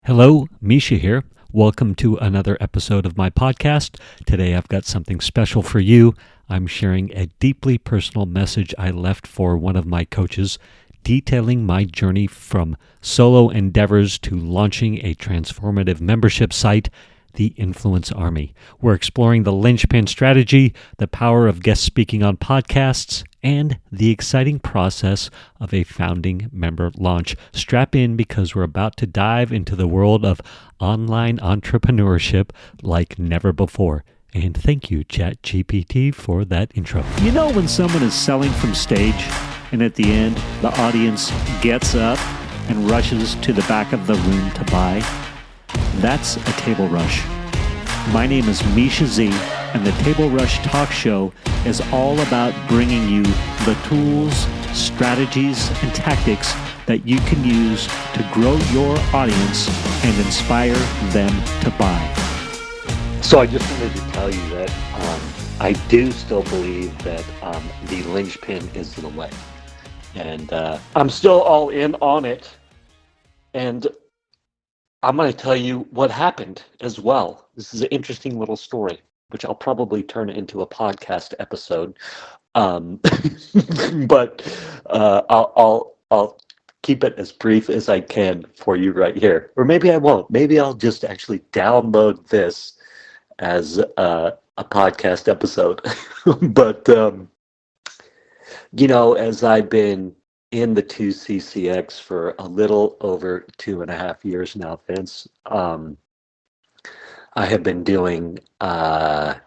Hello, Mischa here. Welcome to another episode of my podcast. Today I've got something special for you. I'm sharing a deeply personal message I left for one of my coaches, detailing my journey from solo endeavors to launching a transformative membership site, the Influence Army. We're exploring the linchpin strategy, the power of guest speaking on podcasts, and the exciting process of a founding member launch. Strap in because we're about to dive into the world of online entrepreneurship like never before. And thank you, ChatGPT, for that intro. You know when someone is selling from stage and at the end the audience gets up and rushes to the back of the room to buy? That's a table rush. My name is Mischa Z, and the Table Rush Talk Show is all about bringing you the tools, strategies, and tactics that you can use to grow your audience and inspire them to buy. So I just wanted to tell you that I do still believe that the linchpin is the way. And I'm still all in on it. And I'm going to tell you what happened as well. This is an interesting little story, which I'll probably turn into a podcast episode. But I'll keep it as brief as I can for you right here. Or maybe I won't. Maybe I'll just actually download this as a podcast episode. But, as I've been in the 2CCX for a little over 2.5 years now, Vince, I have been doing, so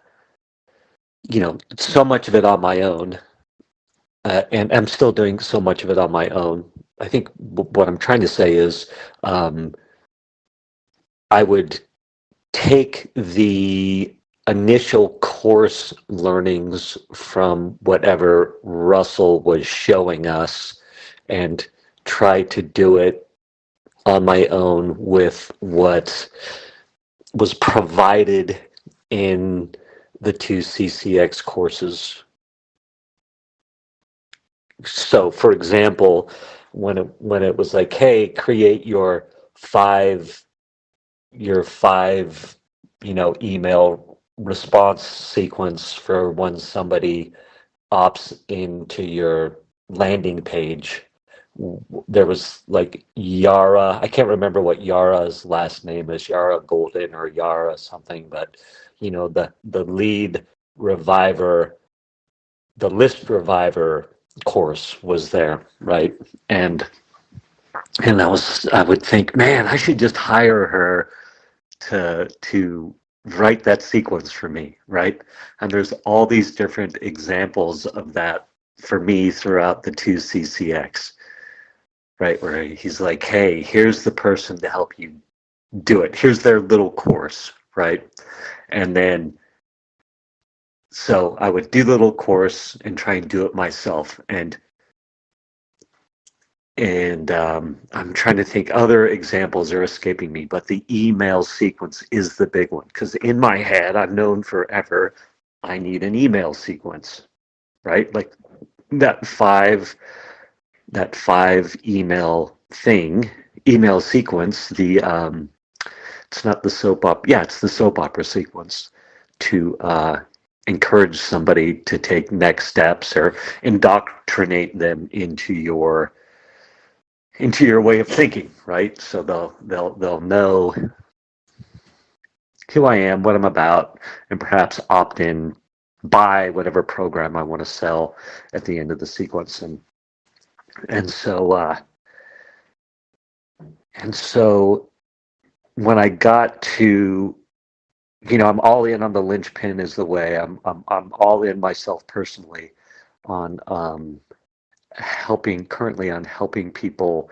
much of it on my own. And I'm still doing so much of it on my own. I think what I'm trying to say is I would take the initial course learnings from whatever Russell was showing us and try to do it on my own with what was provided in the 2CCX courses. So, for example, when it was like, hey, create your five email response sequence for when somebody opts into your landing page. There was like Yara, I can't remember what Yara's last name is, Yara Golden or Yara something, but the lead reviver, the list reviver course was there, right? And I would think, man, I should just hire her to write that sequence for me, right? And there's all these different examples of that for me throughout the 2CCX, right? Where he's like, hey, here's the person to help you do it. Here's their little course, right? And then, so I would do the little course and try and do it myself. And I'm trying to think, other examples are escaping me, but the email sequence is the big one. Because in my head, I've known forever, I need an email sequence, right? Like that five email sequence, it's not the soap opera. Yeah, it's the soap opera sequence to encourage somebody to take next steps or indoctrinate them into your way of thinking, right? So they'll know who I am, what I'm about, and perhaps opt in, buy whatever program I want to sell at the end of the sequence. And so when I got to, I'm all in on the linchpin is the way. I'm all in myself personally on helping people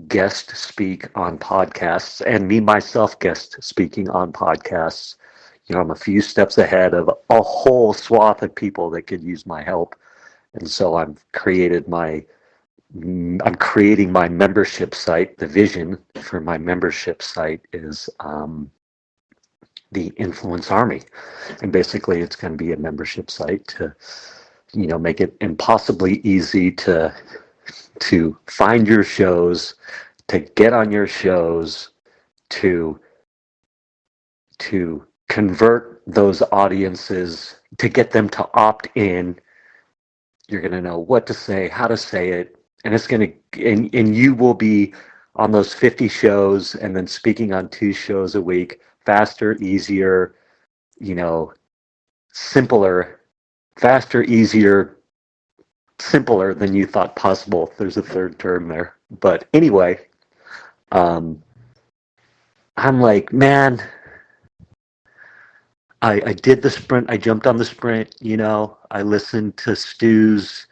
guest speak on podcasts, and me myself guest speaking on podcasts. I'm a few steps ahead of a whole swath of people that could use my help. And so I'm creating my membership site. The vision for my membership site is the Influence Army. And basically it's going to be a membership site to make it impossibly easy to find your shows, to get on your shows, to convert those audiences, to get them to opt in. You're going to know what to say, how to say it, and it's going to, and you will be on those 50 shows and then speaking on 2 shows a week, faster, easier, simpler, faster, easier, simpler than you thought possible. There's a third term there. But anyway, I'm like, man, I did the sprint. I jumped on the sprint. I listened to Stu's,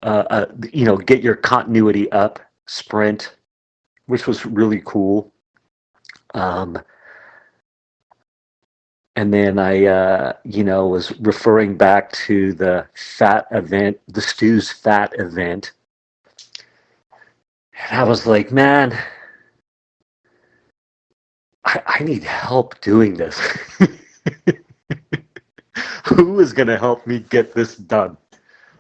get your continuity up sprint, which was really cool. And then I, was referring back to the fat event, the Stu's fat event. And I was like, man, I need help doing this. Who is going to help me get this done?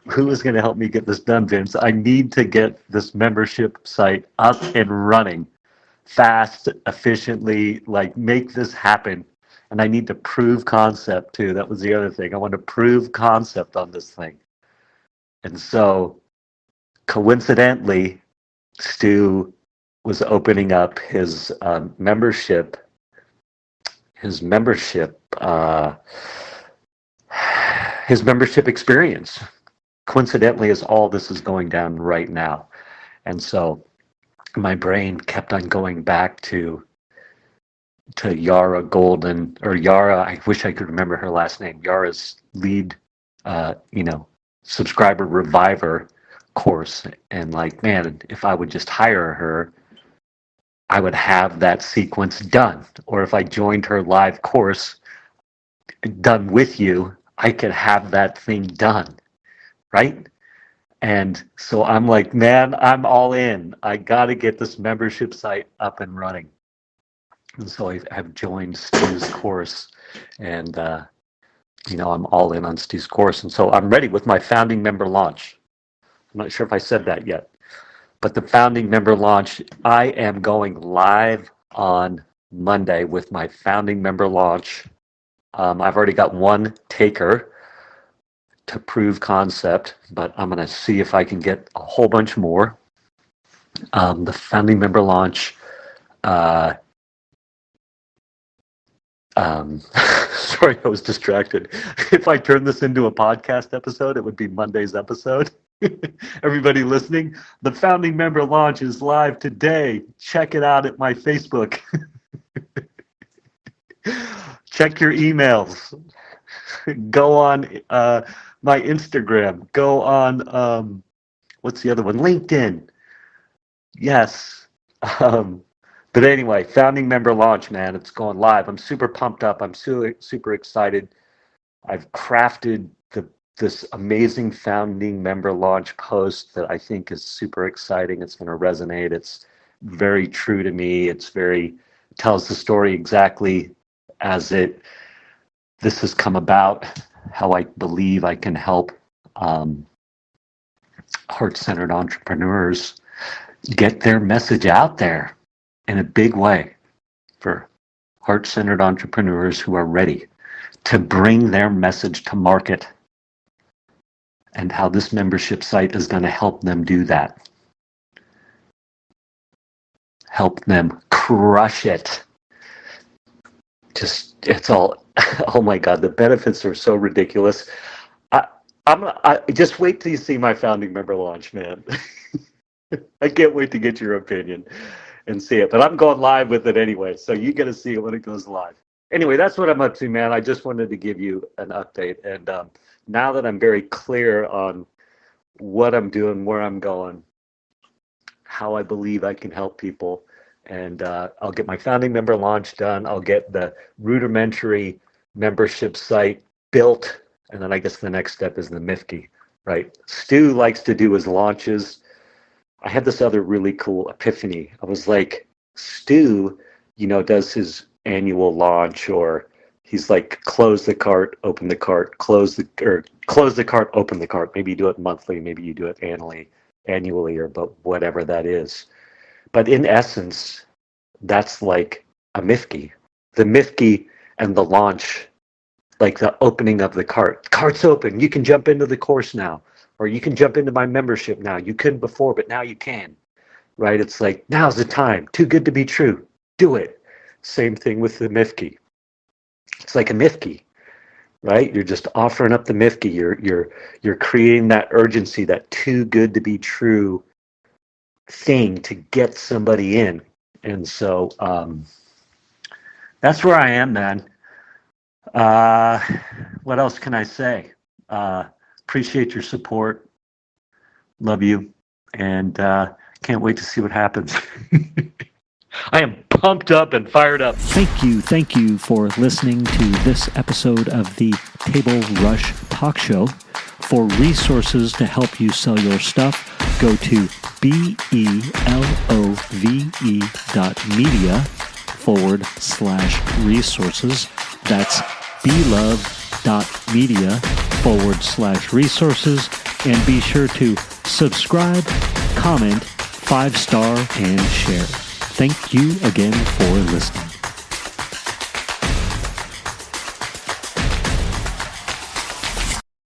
Who is going to help me get this done, Vince? I need to get this membership site up and running fast, efficiently, like make this happen. And I need to prove concept too. That was the other thing. I want to prove concept on this thing. And so coincidentally, Stu was opening up his membership experience. Coincidentally, as all this is going down right now. And so my brain kept on going back to Yara Golden, or Yara, I wish I could remember her last name, Yara's lead, subscriber reviver course. And like, man, if I would just hire her, I would have that sequence done. Or if I joined her live course done with you, I could have that thing done, right? And so I'm like, man, I'm all in. I got to get this membership site up and running. And so I've joined Stu's course, and I'm all in on Stu's course. And so I'm ready with my founding member launch. I'm not sure if I said that yet, but the founding member launch, I am going live on Monday with my founding member launch. I've already got one taker to prove concept, but I'm going to see if I can get a whole bunch more. The founding member launch, sorry, I was distracted. If I turn this into a podcast episode, it would be Monday's episode. Everybody listening, the founding member launch is live today. Check it out at my Facebook. Check your emails. Go on my Instagram. Go on, what's the other one? LinkedIn. Yes. But anyway, founding member launch, man, it's going live. I'm super pumped up. I'm super excited. I've crafted this amazing founding member launch post that I think is super exciting. It's going to resonate. It's very true to me. Tells the story exactly as this has come about, how I believe I can help heart-centered entrepreneurs get their message out there in a big way for heart-centered entrepreneurs who are ready to bring their message to market, and how this membership site is going to help them do that. Help them crush it. It's all, oh my God, the benefits are so ridiculous. I just wait till you see my founding member launch, man. I can't wait to get your opinion and see it. But I'm going live with it anyway, so you get to see it when it goes live. Anyway, that's what I'm up to, man. I just wanted to give you an update. And now that I'm very clear on what I'm doing, where I'm going, how I believe I can help people, and I'll get my founding member launch done. I'll get the rudimentary membership site built. And then I guess the next step is the Mifki, right? Stu likes to do his launches. I had this other really cool epiphany. I was like, Stu, does his annual launch, or he's like, close the cart, open the cart, close the cart, open the cart. Maybe you do it monthly, maybe you do it annually, or but whatever that is. But in essence, that's like a Mifki. The Mifki and the launch, like the opening of the cart. Cart's open. You can jump into the course now, or you can jump into my membership now. You couldn't before, but now you can, right? It's like, now's the time. Too good to be true. Do it. Same thing with the Mifki. It's like a Mifki, right? You're just offering up the Mifki. You're creating that urgency, that too good to be true thing to get somebody in. And so that's where I am, man. What else can I say? Appreciate your support. Love you. And can't wait to see what happens. I am pumped up and fired up. Thank you for listening to this episode of the Table Rush Talk Show. For resources to help you sell your stuff, go to belove.media/resources. That's belove.media/resources. And be sure to subscribe, comment, 5-star, and share. Thank you again for listening.